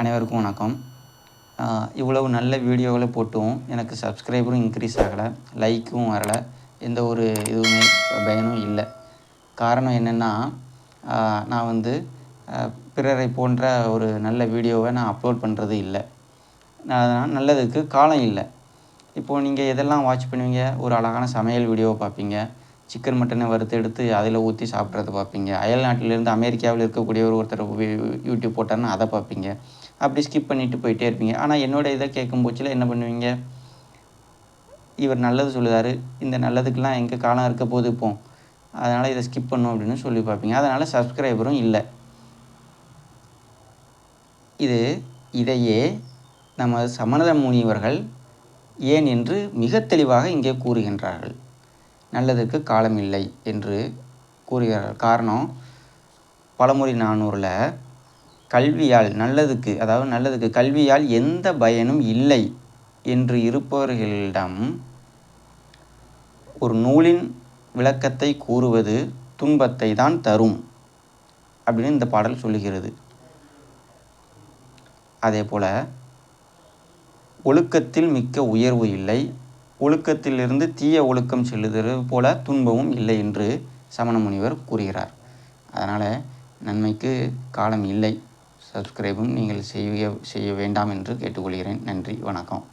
அனைவருக்கும் வணக்கம். இவ்வளவு நல்ல வீடியோகளை போட்டும் எனக்கு சப்ஸ்கிரைபரும் இன்க்ரீஸ் ஆகலை, லைக்கும் வரலை, எந்த ஒரு இதுவுமே பயனும் இல்லை. காரணம் என்னென்னா, நான் பிறரை போன்ற ஒரு நல்ல வீடியோவை நான் அப்லோட் பண்ணுறது இல்லை. அதனால் நல்லதுக்கு காலம் இல்லை. இப்போது நீங்கள் எதெல்லாம் வாட்ச் பண்ணுவீங்க? ஒரு அழகான சமையல் வீடியோவை பார்ப்பீங்க, சிக்கன் மட்டனை வறுத்து எடுத்து அதில் ஊற்றி சாப்பிட்றத பார்ப்பீங்க, அயல் நாட்டிலேருந்து அமெரிக்காவில் இருக்கக்கூடிய ஒருத்தர் யூடியூப் போட்டார்னா அதை பார்ப்பீங்க. அப்படி ஸ்கிப் பண்ணிவிட்டு போயிட்டே இருப்பீங்க. ஆனால் என்னோடய இதை கேட்கும் போச்சில் என்ன பண்ணுவீங்க? இவர் நல்லது சொல்லுதார், இந்த நல்லதுக்கெலாம் எங்கே காலம் இருக்க போது இப்போது, அதனால் இதை ஸ்கிப் பண்ணணும் அப்படின்னு சொல்லி பார்ப்பீங்க. அதனால் சப்ஸ்கிரைபரும் இல்லை. இதையே நம்ம சமண முனிவர்கள் ஏன் என்று மிக தெளிவாக இங்கே கூறுகின்றார்கள். நல்லதுக்கு காலம் இல்லை என்று கூறுகிறார்கள். காரணம், பழமொழி 400ல் கல்வியால் நல்லதுக்கு கல்வியால் எந்த பயனும் இல்லை என்று இருப்பவர்களிடம் ஒரு நூலின் விளக்கத்தை கூறுவது துன்பத்தை தான் தரும் அப்படின்னு இந்த பாடல் சொல்லுகிறது. அதே போல் ஒழுக்கத்தில் மிக்க உயர்வு இல்லை, ஒழுக்கத்திலிருந்து தீய ஒழுக்கம் செல்லுவது போல துன்பமும் இல்லை என்று சமண முனிவர் கூறுகிறார். அதனால் நன்மைக்கு காலம் இல்லை. சப்ஸ்கிரைபும் நீங்கள் செய்ய வேண்டாம் என்று கேட்டுக்கொள்கிறேன். நன்றி, வணக்கம்.